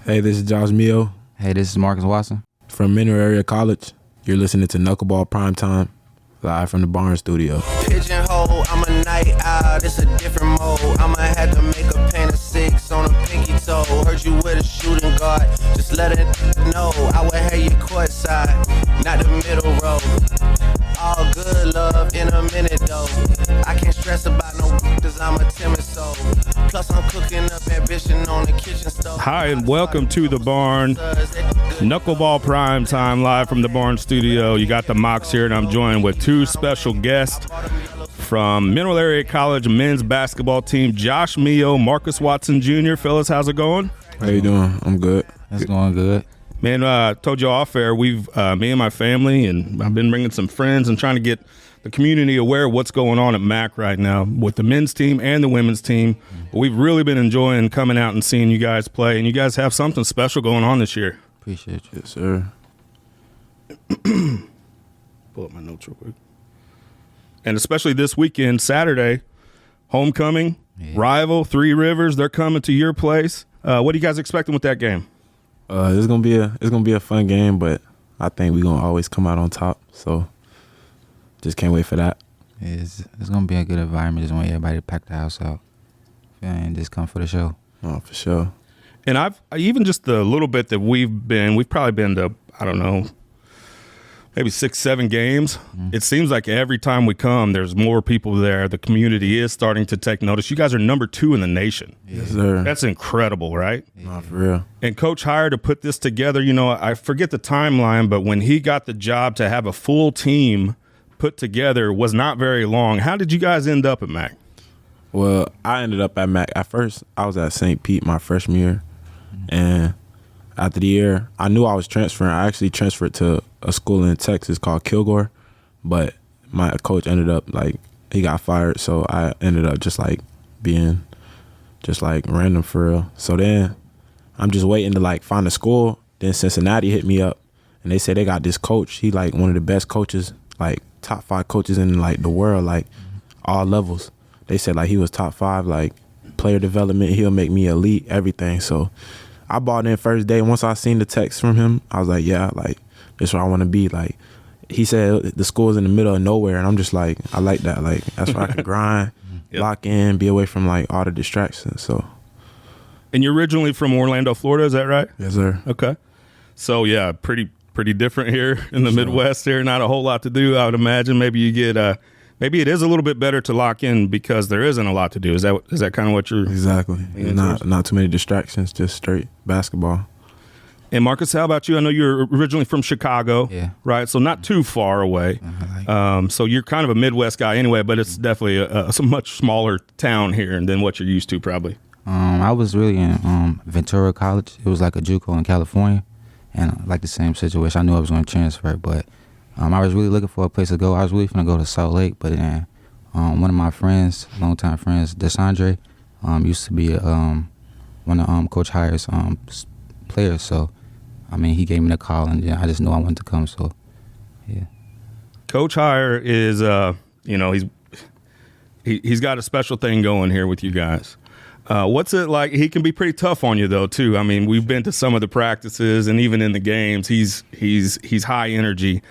Hey, this is Josh Mio. Hey, this is Marcus Watson. From Mineral Area College. You're listening to Knuckleball Primetime, live from the Barn Studio. Pigeonhole, I'm a night owl, it's a different mode. I'ma have to make a paint of 6 on a pinky toe. Heard you with a shooting guard, just let it know. I would have you courtside, not the middle row. All good love in a minute though. I can't stress about no cause I'm a timid soul. Plus I'm cooking up ambition on the kitchen stove. Hi and welcome to the Barn. Knuckleball Primetime, live from the Barn Studio. You got the Mox here, and I'm joined with two special guests from Mineral Area College men's basketball team, Josh Mio, Marcus Watson Jr. Fellas, how's it going? How you doing? I'm good. It's going good. Man, I told you off air, we've me and my family, and I've been bringing some friends and trying to get the community aware of what's going on at MAC right now with the men's team and the women's team. We've really been enjoying coming out and seeing you guys play, and you guys have something special going on this year. Appreciate you. Yes, sir. Pull up my notes real quick. And especially this weekend, Saturday, homecoming, rival, Three Rivers, they're coming to your place. What are you guys expecting with that game? It's gonna be a fun game, but I think we're gonna always come out on top. So just can't wait for that. It's gonna be a good environment. Just want everybody to pack the house out and just come for the show. Oh, for sure. And I've even just the little bit that we've probably been to, I don't know, maybe 6-7 games. It seems like every time we come, there's more people there. The community is starting to take notice. You guys are number 2 in the nation. Yes, sir. That's incredible, right? No, for real. And Coach Heiar to put this together, you know, I forget the timeline, but when he got the job to have a full team put together was not very long. How did you guys end up at MAC? Well, I ended up at MAC. At first, I was at St. Pete my freshman year. And after the year, I knew I was transferring. I actually transferred to a school in Texas called Kilgore, but my coach ended up, he got fired, so I ended up just, being just, random for real. So then I'm just waiting to, find a school. Then Cincinnati hit me up, and they said they got this coach. He, one of the best coaches, top 5 coaches in, the world, all levels. They said, he was top 5, player development. He'll make me elite, everything. So I bought in first day. Once I seen the text from him, I was like, yeah, this is where I want to be. He said the school's in the middle of nowhere, and I'm just I like that. That's where I can grind, lock in, be away from all the distractions. So. And you're originally from Orlando, Florida, is that right? Yes, sir. Okay. So yeah, pretty different here in the Midwest here. Not a whole lot to do, I would imagine. Maybe you get maybe it is a little bit better to lock in because there isn't a lot to do. Is that kind of what you're exactly? Not too many distractions, just straight basketball. And Marcus, how about you? I know you're originally from Chicago, right? So not too far away. So you're kind of a Midwest guy anyway, but it's definitely a much smaller town here than what you're used to, probably. I was really in Ventura College. It was like a JUCO in California, and the same situation. I knew I was going to transfer, but I was really looking for a place to go. I was really going to go to Salt Lake, but then one of my friends, longtime friends, Desandre, used to be one of Coach Heiar's players. So, he gave me the call, and I just knew I wanted to come. So, yeah. Coach Heiar is, he's got a special thing going here with you guys. What's it like? He can be pretty tough on you, though, too. We've been to some of the practices, and even in the games, he's high energy.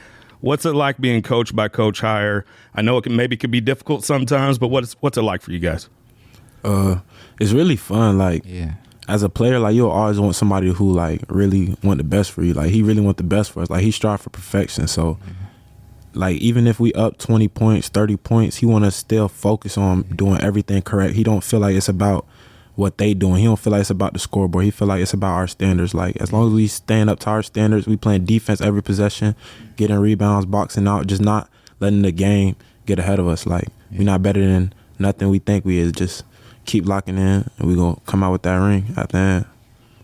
What's it like being coached by Coach Heiar? I know it could be difficult sometimes, but what's it like for you guys? It's really fun. As a player, you'll always want somebody who really want the best for you. He really want the best for us. He strive for perfection. So, even if we up 20 points, 30 points, he want to still focus on doing everything correct. He don't feel like it's about what they doing. He don't feel like it's about the scoreboard. He feel like it's about our standards. As long as we stand up to our standards, we playing defense every possession, getting rebounds, boxing out, just not letting the game get ahead of us. We're not better than nothing we think we is. Just keep locking in, and we gonna come out with that ring at the end.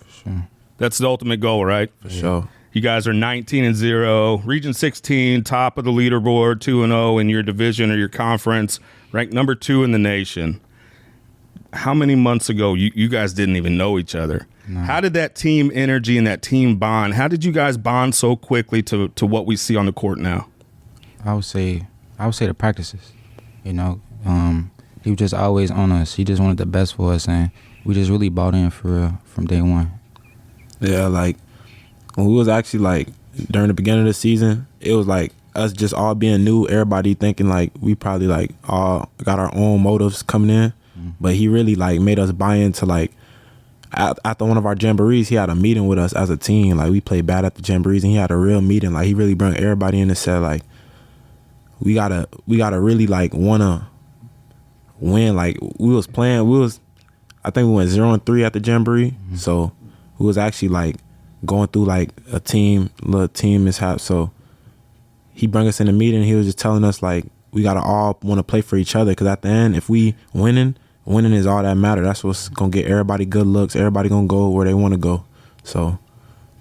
For sure. That's the ultimate goal, right? For sure. You guys are 19-0, Region 16, top of the leaderboard, 2-0 in your division or your conference, ranked number 2 in the nation. How many months ago you guys didn't even know each other? No. How did that team energy and that team bond? How did you guys bond so quickly to what we see on the court now? I would say the practices. He was just always on us. He just wanted the best for us, and we just really bought in for real from day one. Yeah, like when we was actually like during the beginning of the season, it was like us just all being new, everybody thinking like we probably like all got our own motives coming in. But he really like made us buy into like after one of our jamborees, he had a meeting with us as a team. Like we played bad at the jamborees and he had a real meeting. Like he really brought everybody in and said like we gotta really like wanna win. Like I think we went 0-3 at the jamboree. So we was actually like going through like a little team mishap. So he brought us in the meeting. He was just telling us like we gotta all want to play for each other, because at the end, if we winning is all that matter. That's what's gonna get everybody good looks. Everybody gonna go where they want to go. So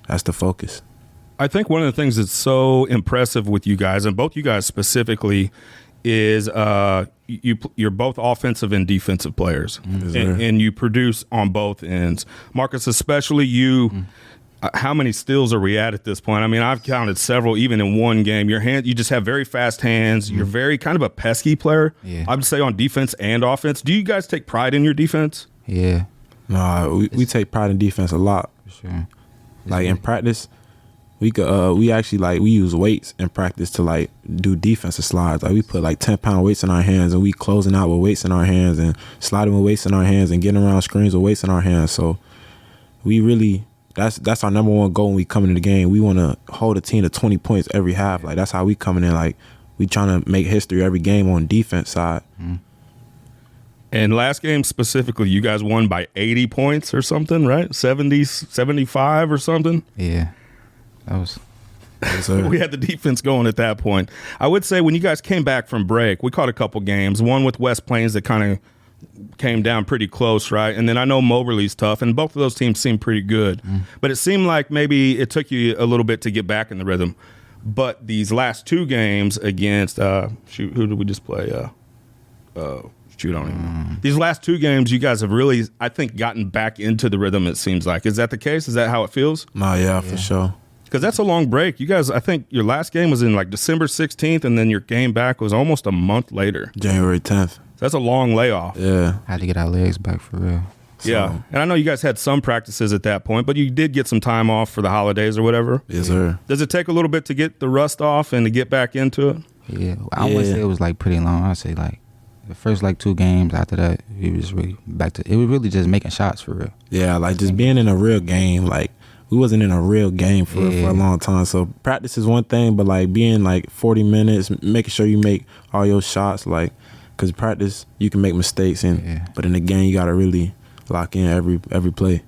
that's the focus. I think one of the things that's so impressive with you guys, and both you guys specifically, is you're both offensive and defensive players, and you produce on both ends. Marcus, especially you. How many steals are we at this point? I mean, I've counted several, even in one game. You just have very fast hands. You're very kind of a pesky player. Yeah. I would say on defense and offense. Do you guys take pride in your defense? Yeah. No, we take pride in defense a lot. For sure. Like in practice, we actually like we use weights in practice to like do defensive slides. Like we put like 10-pound weights in our hands, and we closing out with weights in our hands and sliding with weights in our hands and getting around screens with weights in our hands. So we really. That's our number one goal when we come into the game. We want to hold a team to 20 points every half. Like that's how we coming in. Like we trying to make history every game on defense side. And last game specifically, you guys won by 80 points or something, right? 70, 75 or something? Yeah. That was... We had the defense going at that point. I would say when you guys came back from break, we caught a couple games. One with West Plains that kind of came down pretty close, right? And then I know Moberly's tough, and both of those teams seem pretty good. But it seemed like maybe it took you a little bit to get back in the rhythm. But these last two games against, who did we just play? I don't even know. These last two games, you guys have really, I think, gotten back into the rhythm, it seems like. Is that the case? Is that how it feels? No, yeah, for sure. Because that's a long break. You guys, I think your last game was in like December 16th, and then your game back was almost a month later. January 10th. That's a long layoff. Yeah. Had to get our legs back for real. So, yeah. And I know you guys had some practices at that point, but you did get some time off for the holidays or whatever. Yes, sir. Does it take a little bit to get the rust off and to get back into it? Yeah. I wouldn't say it was like pretty long. I'd say like the first like 2 games. After that, we was really back to it. Was really just making shots for real. Yeah, like just being in a real game. Like we wasn't in a real game for a long time. So practice is one thing, but like being like 40 minutes, making sure you make all your shots, like. Because practice, you can make mistakes, but in the game, you got to really lock in every play.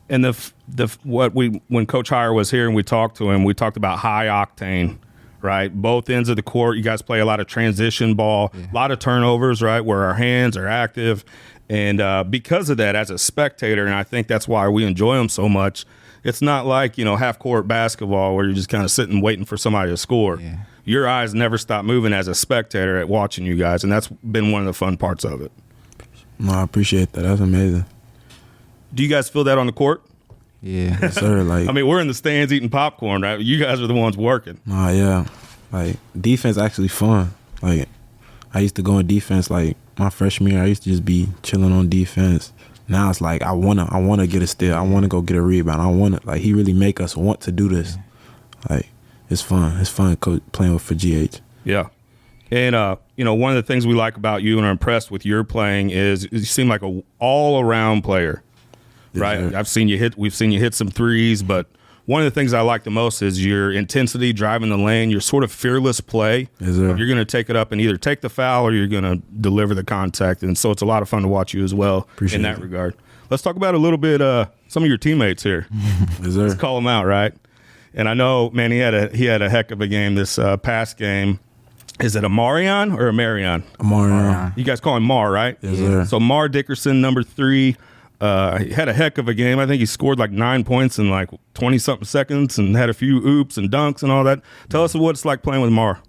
And when Coach Heiar was here and we talked to him, we talked about high octane, right? Both ends of the court, you guys play a lot of transition ball, a lot of turnovers, right, where our hands are active. And because of that, as a spectator, and I think that's why we enjoy them so much, it's not like, half-court basketball where you're just kind of sitting waiting for somebody to score. Yeah. Your eyes never stop moving as a spectator at watching you guys, and that's been one of the fun parts of it. No, I appreciate that. That's amazing. Do you guys feel that on the court? Yeah. Yes, sir. Like, I mean, we're in the stands eating popcorn, right? You guys are the ones working. Nah, yeah. Like, defense actually fun. Like, I used to go on defense, like, my freshman year, I used to just be chilling on defense. Now it's like I wanna get a steal. I wanna go get a rebound. Like he really make us want to do this. Like it's fun. It's fun playing for GH. Yeah, and one of the things we like about you and are impressed with your playing is you seem like a all around player, right? Yes, we've seen you hit some threes, but one of the things I like the most is your intensity driving the lane, your sort of fearless play. Yes, sir. You're going to take it up and either take the foul or you're going to deliver the contact. And so it's a lot of fun to watch you as well in that regard. Let's talk about a little bit some of your teammates here. Yes, sir. Let's call them out, right? And I know, man, he had a heck of a game this past game. Is it a Marion or a Marion? A Marion. You guys call him Mar, right? Yes, sir. So Mar Dickerson, number 3. He had a heck of a game. I think he scored like 9 points in like 20-something seconds and had a few oops and dunks and all that. Tell us what it's like playing with Mar.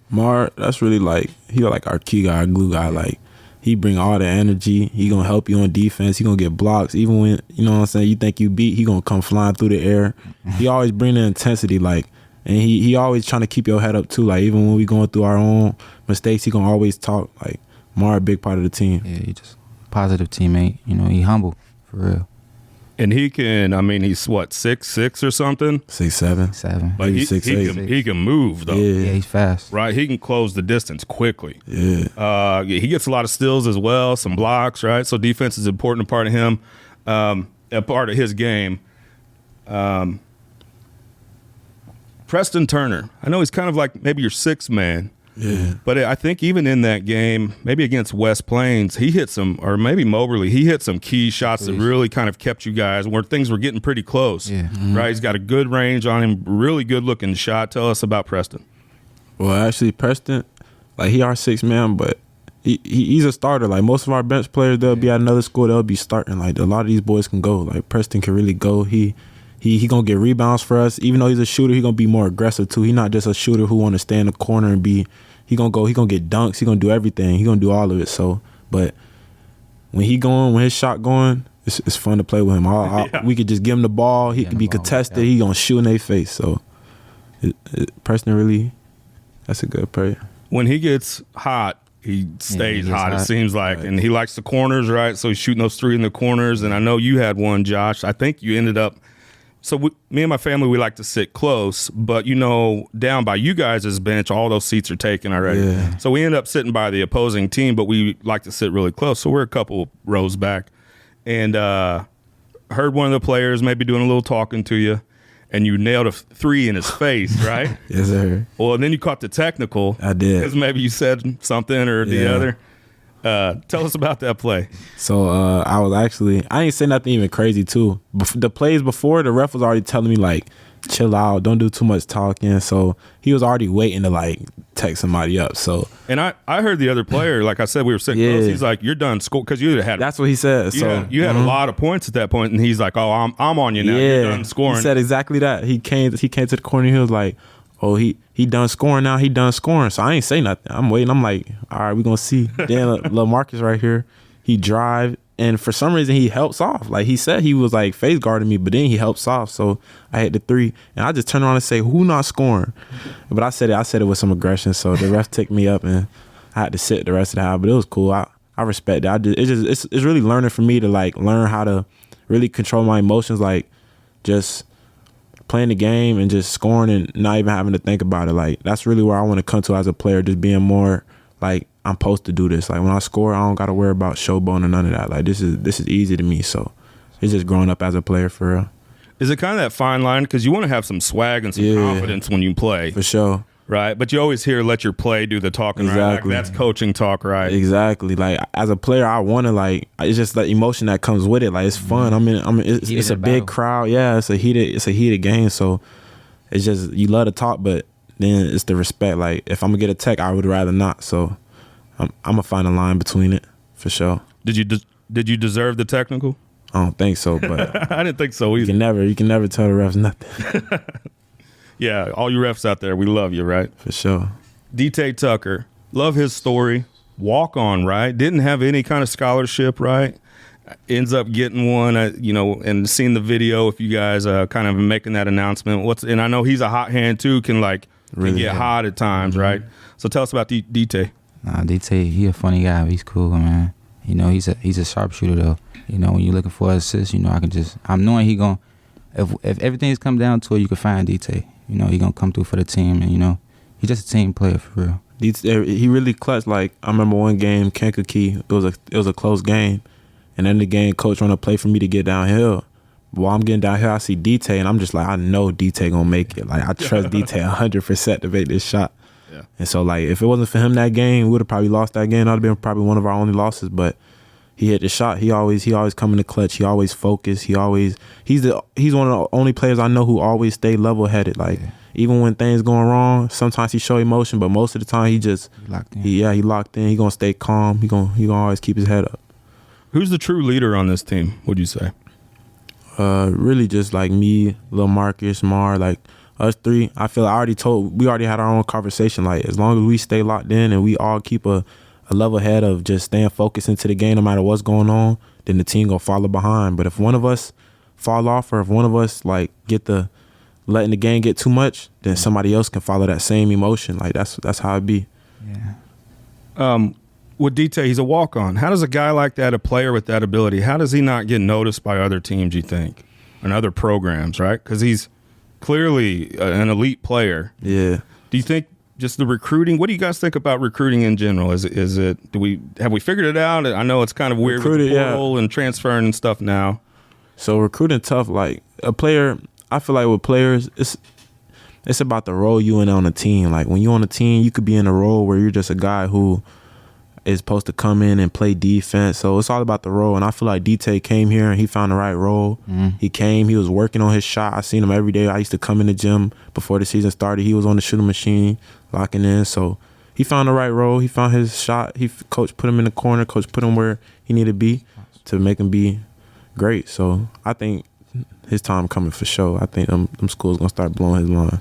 Mar, that's really like, he like our key guy, our glue guy. Like, he bring all the energy. He going to help you on defense. He going to get blocks. Even when, you know what I'm saying, you think you beat, he going to come flying through the air. He always bring the intensity, like, and he always trying to keep your head up too. Like, even when we going through our own mistakes, he going to always talk. Like, Mar, a big part of the team. Yeah, he just positive teammate. He humble. For real. And he can, I mean, he's what, 6'6" or something? 6'7". 7. But Maybe he 6'8". he can move, though. Yeah, he's fast. Right? He can close the distance quickly. Yeah. He gets a lot of steals as well, some blocks, right? So defense is an important part of him, a part of his game. Preston Turner. I know he's kind of like maybe your sixth man. Yeah. But I think even in that game, maybe against West Plains, he hit some, or maybe Moberly, he hit some key shots that really kind of kept you guys where things were getting pretty close. Yeah. Right? He's got a good range on him, really good looking shot. Tell us about Preston. Well, actually, Preston, like, he our sixth man, but he's a starter. Like, most of our bench players, they'll be at another school, they'll be starting. Like, a lot of these boys can go. Like, Preston can really go. He gonna get rebounds for us. Even though he's a shooter, he gonna be more aggressive too. He not just a shooter who want to stay in the corner and be. He gonna go. He gonna get dunks. He gonna do everything. He gonna do all of it. So, but when his shot going, it's fun to play with him. We could just give him the ball. He could be contested. He gonna shoot in their face. So, Preston really, that's a good player. When he gets hot, he stays hot, it seems like. Right. And he likes the corners, right? So he's shooting those three in the corners. And I know you had one, Josh. I think you ended up. So me and my family, we like to sit close, but, down by you guys' bench, all those seats are taken already. Yeah. So we end up sitting by the opposing team, but we like to sit really close. So we're a couple rows back. And heard one of the players maybe doing a little talking to you, and you nailed a three in his face, right? Yes, sir. Well, then you caught the technical. I did. Because maybe you said something or the other. Tell us about that play. So I ain't say nothing even crazy too. The plays before, the ref was already telling me, like, chill out, don't do too much talking. So he was already waiting to, like, text somebody up. So, and I heard the other player, like I said, we were sitting close. He's like, "You're done score," because you had. That's what he said. You had a lot of points at that point, and he's like, "Oh, I'm on you now. Yeah, you're done scoring." He said exactly that. He came to the corner. He was like, "Oh, he done scoring now. He done scoring." So I ain't say nothing. I'm waiting. I'm like, all right, we gonna see. Then Lil Marcus right here, he drive, and for some reason he helps off. Like, he said he was like face guarding me, but then he helps off. So I hit the three, and I just turned around and say, "Who not scoring?" But I said it with some aggression. So the ref ticked me up, and I had to sit the rest of the half. But it was cool. I respect that. It's really learning for me to, like, learn how to really control my emotions, like, just playing the game and just scoring and not even having to think about it. Like, that's really where I want to come to as a player, just being more like, I'm supposed to do this. Like, when I score, I don't got to worry about showboating or none of that. Like, this is easy to me. So it's just growing up as a player for real. Is it kind of that fine line? Because you want to have some swag and some confidence when you play. For sure. Right? But you always hear, let your play do the talking, right? Like, that's coaching talk, right? Exactly. Like, as a player, I want to, like, it's just the emotion that comes with it. Like, it's fun. It's a big crowd. Yeah, it's a heated game. So it's just, you love to talk, but then it's the respect. Like, if I'm going to get a tech, I would rather not. So I'm going to find a line between it, for sure. Did you deserve the technical? I don't think so, but I didn't think so either. You can never tell the refs nothing. Yeah, all you refs out there, we love you, right? For sure. D.T. Tucker, love his story. Walk on, right? Didn't have any kind of scholarship, right? Ends up getting one, and seeing the video. If you guys kind of making that announcement, and I know he's a hot hand too. Can get hot at times, right? So tell us about D.T. D.T. he a funny guy. He's cool, man. He's a sharpshooter though. When you're looking for assists, I'm knowing he gonna. If everything's come down to it, you can find D.T. He gonna come through for the team, and he's just a team player for real. He really clutched. Like, I remember one game, Kankakee. It was a close game, and then the game coach wanted to play for me to get downhill. While I'm getting downhill, I see D.T. and I'm just like, I know D.T. gonna make it. Like, I trust D.T. 100% to make this shot. Yeah. And so, like, if it wasn't for him that game, we would have probably lost that game. That would have been probably one of our only losses. But he hit the shot. He always come in the clutch. He always focused. He's one of the only players I know who always stay level headed. Like, even when things going wrong, sometimes he show emotion, but most of the time he locked in. He locked in. He gonna stay calm. He gonna always keep his head up. Who's the true leader on this team, would you say? Really just like me, Lil Marcus, Mar, like us three. I feel we already had our own conversation. Like, as long as we stay locked in and we all keep a level head of just staying focused into the game no matter what's going on, then the team gonna follow behind. But if one of us fall off, or if one of us like letting the game get too much, then somebody else can follow that same emotion. Like, that's how it be. Yeah. with DT, he's a walk-on. How does a guy like that, a player with that ability, how does he not get noticed by other teams, you think, and other programs, right? Because he's clearly an elite player. Yeah. Do you think just the recruiting, what do you guys think about recruiting in general? Have we figured it out? I know it's kind of weird with the portal and transferring and stuff now. So recruiting tough, like a player, I feel like with players, it's about the role you in on a team. Like when you're on a team, you could be in a role where you're just a guy who is supposed to come in and play defense. So it's all about the role. And I feel like DT came here and he found the right role. He came, he was working on his shot. I seen him every day. I used to come in the gym before the season started. He was on the shooting machine, locking in. So he found the right role. He found his shot. Coach put him in the corner. Coach put him where he needed to be to make him be great. So I think his time coming for sure. I think them schools going to start blowing his line.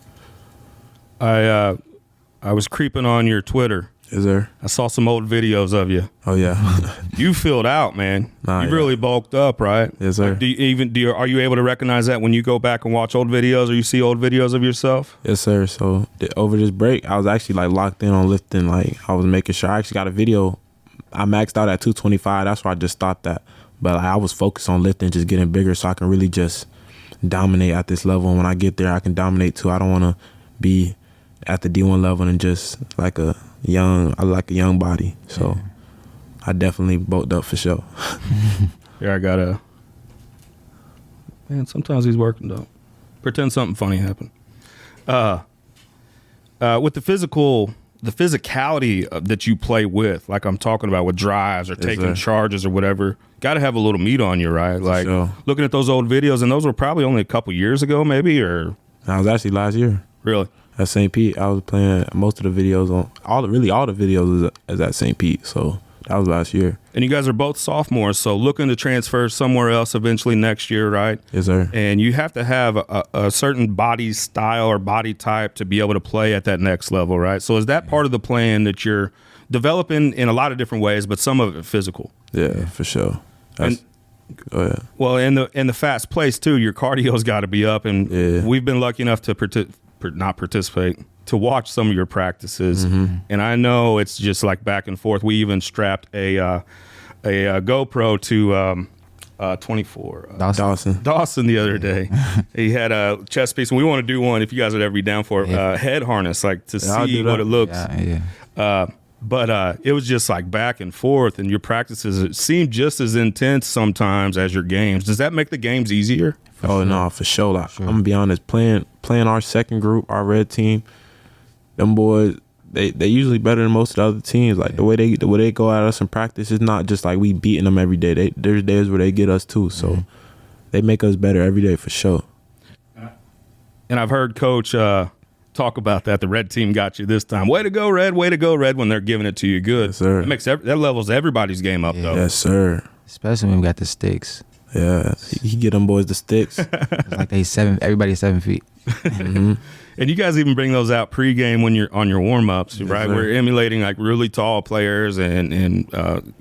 I was creeping on your Twitter. Is there? I saw some old videos of you. Oh yeah. You filled out, man. You really bulked up, right? Yes, sir. Like, are you able to recognize that when you go back and watch old videos, or you see old videos of yourself? Yes, sir. So over this break, I was actually like locked in on lifting. Like I was making sure. I actually got a video. I maxed out at 225. That's where I just stopped at. But like, I was focused on lifting, just getting bigger, so I can really just dominate at this level. And when I get there, I can dominate too. I don't want to be at the D1 level and just like I like a young body. So I definitely bulked up for sure. Yeah, I gotta. Man, sometimes he's working though. Pretend something funny happened. With the physicality that you play with, like I'm talking about with drives or taking charges or whatever, got to have a little meat on you, right? Like looking at those old videos, and those were probably only a couple years ago, maybe, or. I was actually last year. Really? At St. Pete, I was playing most of the videos on all the videos is at St. Pete. So that was last year. And you guys are both sophomores, so looking to transfer somewhere else eventually next year, right? Yes, sir. And you have to have a certain body style or body type to be able to play at that next level, right? So is that part of the plan that you're developing in a lot of different ways, but some of it physical? Yeah, for sure. Go ahead. Well, in the fast pace too, your cardio's got to be up, and we've been lucky enough to not participate, to watch some of your practices, and I know it's just like back and forth. We even strapped a GoPro to 24 Dawson the other day. He had a chest piece, and we want to do one if you guys would ever be down for head harness, like to see what it looks. But it was just like back and forth, and your practices, it seemed just as intense sometimes as your games. Does that make the games easier? No, for sure. Like, I'm gonna be honest, playing our second group, our red team, them boys, they usually better than most of the other teams. Like the way they go at us in practice, it's not just like we beating them every day. There's days where they get us too. So they make us better every day for sure. And I've heard Coach talk about that. The red team got you this time. Way to go, Red. Way to go, Red. When they're giving it to you, good. Yes, sir. That levels everybody's game up, though. Yes, sir. Especially when we got the sticks. Yeah, he get them boys the sticks. It's like everybody's 7 feet. And you guys even bring those out pregame when you're on your warm-ups, right? Sir. We're emulating like really tall players and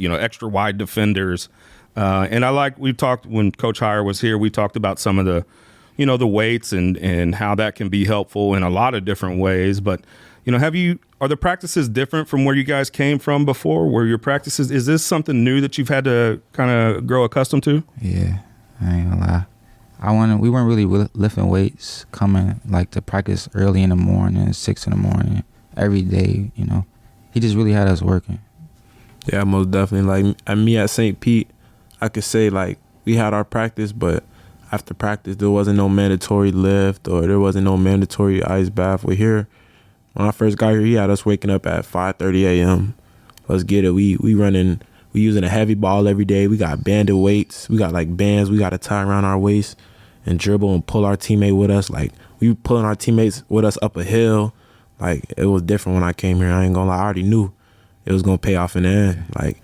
extra wide defenders. And we talked when Coach Heiar was here. We talked about some of the, the weights and how that can be helpful in a lot of different ways. But are the practices different from where you guys came from before? Where your practices, is this something new that you've had to kind of grow accustomed to? Yeah, I ain't gonna lie. We weren't really lifting weights coming like to practice early in the morning, 6 in the morning, every day. He just really had us working. Yeah, most definitely. Like me at St. Pete, I could say like we had our practice, but after practice there wasn't no mandatory lift or there wasn't no mandatory ice bath. We're here. When I first got here, he had us waking up at 5:30 a.m. Let's get it. We using a heavy ball every day. We got banded weights. We got like bands we got to tie around our waist and dribble and pull our teammate with us. Like we were pulling our teammates with us up a hill. Like it was different when I came here. I ain't gonna lie. I already knew it was gonna pay off in the end. Like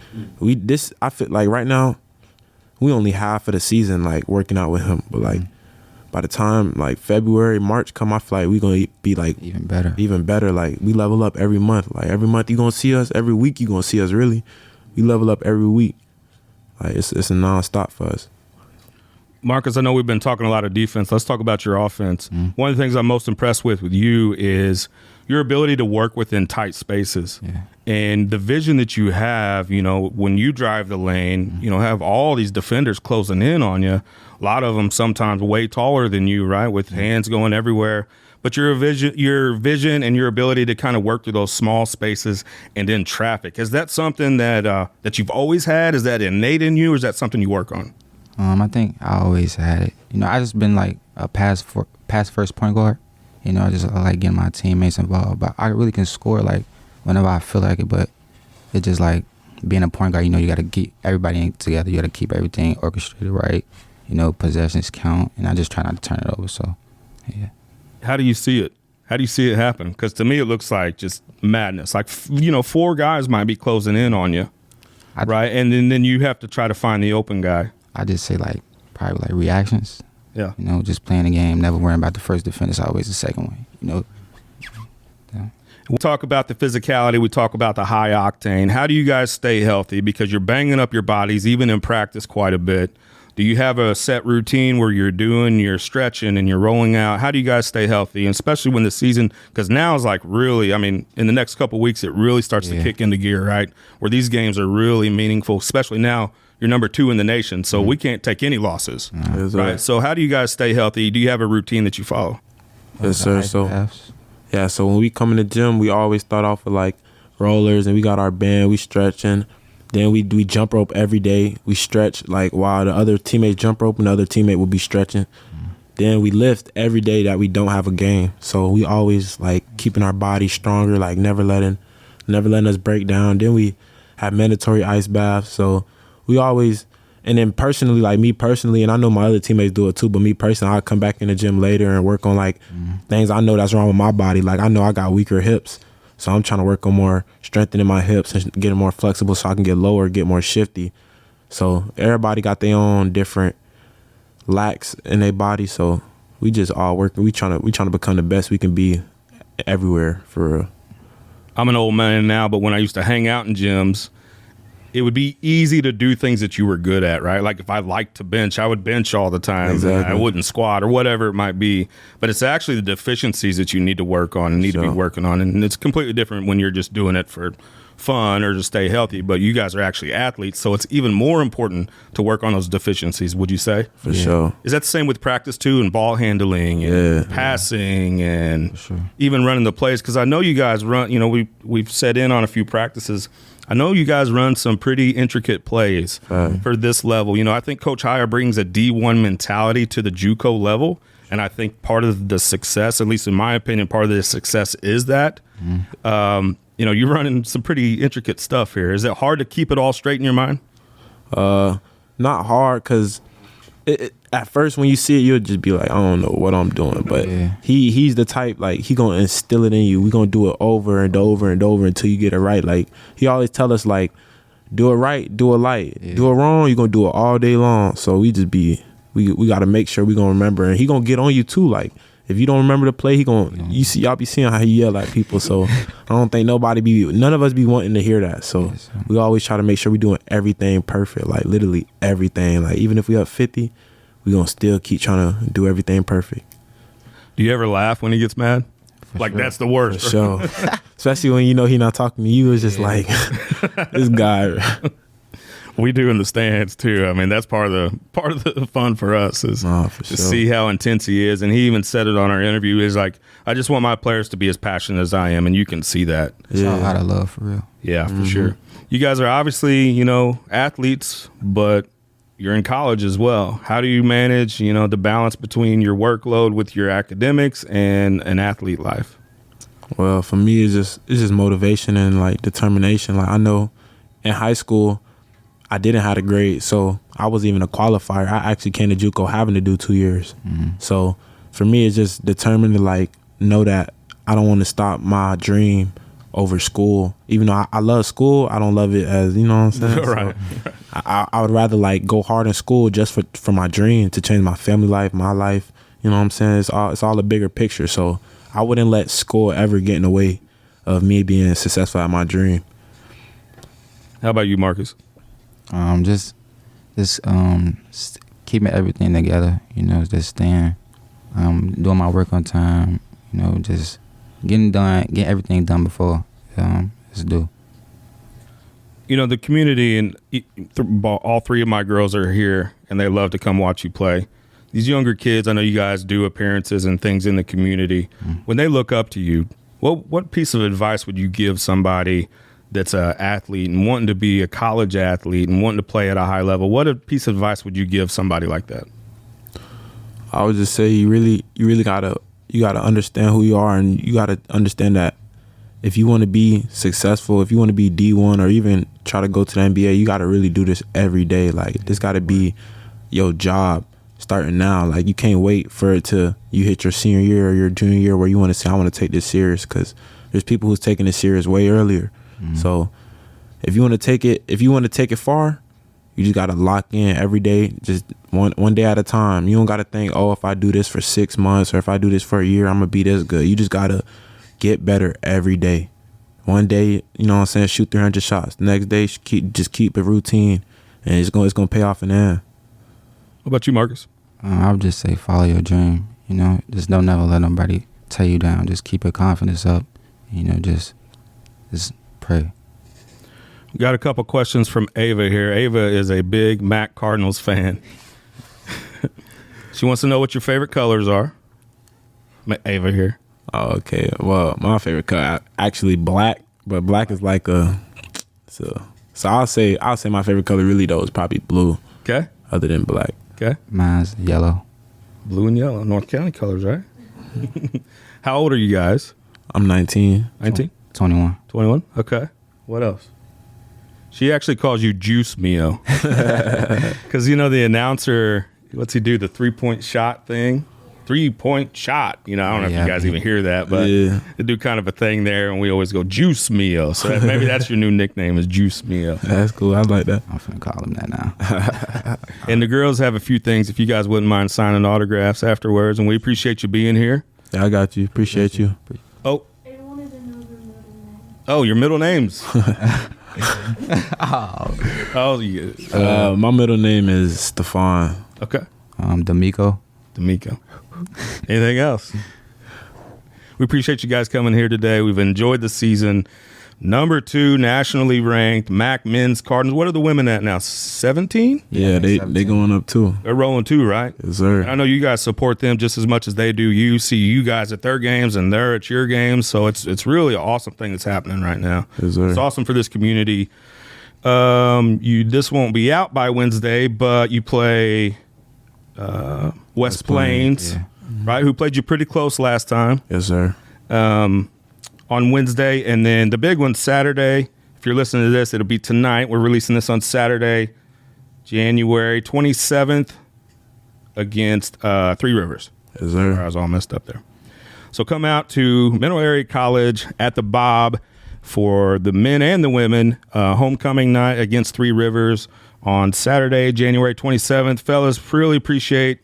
I feel like right now we only half of the season like working out with him, but like. By the time like February, March come, I feel like we're going to be like even better. Like we level up every month. Like every month you're going to see us. Every week you're going to see us really. We level up every week. Like it's a non-stop for us. Marcus, I know we've been talking a lot of defense. Let's talk about your offense. One of the things I'm most impressed with you is your ability to work within tight spaces. Yeah. And the vision that you have, when you drive the lane, have all these defenders closing in on you. A lot of them sometimes way taller than you, right, with hands going everywhere. But your vision and your ability to kind of work through those small spaces and in traffic, is that something that you've always had? Is that innate in you, or is that something you work on? I think I always had it. I just been like a pass first point guard. I just like getting my teammates involved. But I really can score like whenever I feel like it. But it's just like being a point guard. You got to keep everybody together. You got to keep everything orchestrated right. Possessions count, and I just try not to turn it over. So, yeah. How do you see it? How do you see it happen? Because to me, it looks like just madness. Like, 4 guys might be closing in on you, right? And then you have to try to find the open guy. I just say probably like reactions. Yeah. Just playing the game, never worrying about the first defense. It's always the second one. Yeah. We talk about the physicality. We talk about the high octane. How do you guys stay healthy? Because you're banging up your bodies, even in practice, quite a bit. Do you have a set routine where you're doing your stretching and you're rolling out? How do you guys stay healthy? And especially when the season, because now is like really, in the next couple of weeks, it really starts to kick into gear, right? Where these games are really meaningful, especially now. You're number 2 in the nation, so we can't take any losses, right? So how do you guys stay healthy? Do you have a routine that you follow? Yes, sir. So when we come in the gym, we always start off with like rollers, and we got our band, we stretching. Then we jump rope every day. We stretch like while the other teammates jump rope and the other teammate will be stretching. Then we lift every day that we don't have a game. So we always like keeping our body stronger, like never letting us break down. Then we have mandatory ice baths. So we always, and then personally, like me personally, and I know my other teammates do it too, but me personally, I'll come back in the gym later and work on like things I know that's wrong with my body. Like I know I got weaker hips, so I'm trying to work on more strengthening my hips and getting more flexible so I can get lower, get more shifty. So everybody got their own different lacks in their body, so we just all work. We trying to become the best we can be everywhere, for real. I'm an old man now, but when I used to hang out in gyms, it would be easy to do things that you were good at, right? Like if I liked to bench, I would bench all the time. Exactly. I wouldn't squat or whatever it might be. But it's actually the deficiencies that you need to work on and need to be working on. And it's completely different when you're just doing it for fun or to stay healthy. But you guys are actually athletes, so it's even more important to work on those deficiencies, would you say? For sure. Is that the same with practice too, and ball handling and passing and even running the plays? Because I know you guys run, we've set in on a few practices. I know you guys run some pretty intricate plays for this level. I think Coach Heiar brings a D1 mentality to the JUCO level, and I think part of the success, at least in my opinion, part of the success is that. You're running some pretty intricate stuff here. Is it hard to keep it all straight in your mind? Not hard, because at first when you see it, you'll just be like, I don't know what I'm doing. But he's the type, like, he gonna instill it in you. We gonna do it over and over and over until you get it right. Like, he always tell us, like, do it right, do it light. Do it wrong, you're gonna do it all day long. So we just we gotta make sure we gonna remember. And he gonna get on you too. Like, if you don't remember the play, y'all be seeing how he yell at people. So I don't think none of us be wanting to hear that. So we always try to make sure we doing everything perfect, like literally everything. Like even if we up 50, we gonna still keep trying to do everything perfect. Do you ever laugh when he gets mad? Like that's the worst. For sure. Especially when he not talking to you. It's just like this guy. We do in the stands too. I mean, that's part of the fun for us is to see how intense he is. And he even said it on our interview. Is like, I just want my players to be as passionate as I am, and you can see that. It's all out of love, for real. Yeah, for sure. You guys are obviously, athletes, but you're in college as well. How do you manage, the balance between your workload with your academics and an athlete life? Well, for me, it's just motivation and like determination. Like I know in high school, I didn't have a grade, so I wasn't even a qualifier. I actually came to JUCO having to do 2 years. So for me, it's just determined to like know that I don't want to stop my dream over school. Even though I love school, I don't love it as, you know what I'm saying? Right. So I would rather like go hard in school just for my dream, to change my family life, my life. You know what I'm saying? It's all a bigger picture. So I wouldn't let school ever get in the way of me being successful at my dream. How about you, Marcus? Just keeping everything together. You know, just staying, doing my work on time. You know, just getting everything done before it's due. You know, the community and all three of my girls are here, and they love to come watch you play. These younger kids, I know you guys do appearances and things in the community. When they look up to you, what piece of advice would you give somebody that's an athlete and wanting to be a college athlete and wanting to play at a high level? What a piece of advice would you give somebody like that? I would just say you really gotta understand who you are, and you gotta understand that if you want to be successful, if you want to be D1 or even try to go to the NBA, you gotta really do this every day. Like, this gotta be your job starting now. Like, you can't wait for it to you hit your senior year or your junior year where you want to say, I want to take this serious, because there's people who's taking this serious way earlier. So if you want to take it far, you just gotta lock in every day, just one day at a time. You don't gotta think, oh, if I do this for 6 months or if I do this for a year, I'm gonna be this good. You just gotta get better every day. One day, you know what I'm saying, shoot 300 shots. The next day, keep a routine, and it's gonna pay off in the end. What about you, Marcus? I would just say follow your dream. You know, just don't never let nobody tear you down. Just keep your confidence up. You know, just pray. We got a couple questions from Ava here. Ava is a big Mac Cardinals fan. She wants to know what your favorite colors are. Ava here. Oh, okay. Well, my favorite color actually black, but black is like so I'll say my favorite color really though is probably blue. Okay. Other than black. Okay. Mine's yellow. Blue and yellow. North County colors, right? How old are you guys? I'm 19. 19? 21. 21? Okay. What else? She actually calls you Juice Mio. Because, you know, the announcer, what's he do? The 3-point shot thing? 3-point shot. You know, I don't know if you guys even hear that, but they do kind of a thing there, and we always go Juice Mio. So maybe that's your new nickname is Juice Mio. That's cool. I like that. I'm finna call him that now. And the girls have a few things, if you guys wouldn't mind signing autographs afterwards, and we appreciate you being here. Yeah, I got you. Appreciate you. Oh. Oh, your middle names. My middle name is Stefan. Okay. D'Amico. Anything else? We appreciate you guys coming here today. We've enjoyed the season. Number 2 nationally ranked MAC men's Cardinals. What are the women at now? 17? Yeah, they going up too. They're rolling too, right? Yes, sir. And I know you guys support them just as much as they do. You see you guys at their games and they're at your games. So it's really an awesome thing that's happening right now. Yes, sir. It's awesome for this community. This won't be out by Wednesday, but you play West Plains, right? Who played you pretty close last time. Yes, sir. On Wednesday, and then the big one Saturday. If you're listening to this, it'll be tonight. We're releasing this on Saturday, January 27th against Three Rivers. Yes, sir. I was all messed up there. So come out to Mineral Area College at the Bob for the men and the women homecoming night against Three Rivers on Saturday, January 27th. Fellas, really appreciate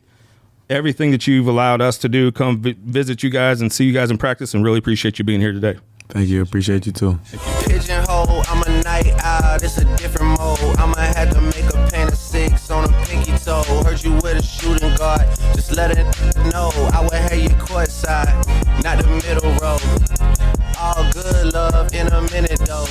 everything that you've allowed us to do. Come visit you guys and see you guys in practice, and really appreciate you being here today. Thank you. Appreciate you too. Pigeonhole, I'm a night owl, it's a different mode. I'ma have to make a paint of 6 on a pinky toe. Heard you with a shooting guard, just let it know. I would have you courtside, not the middle row. All good love in a minute though.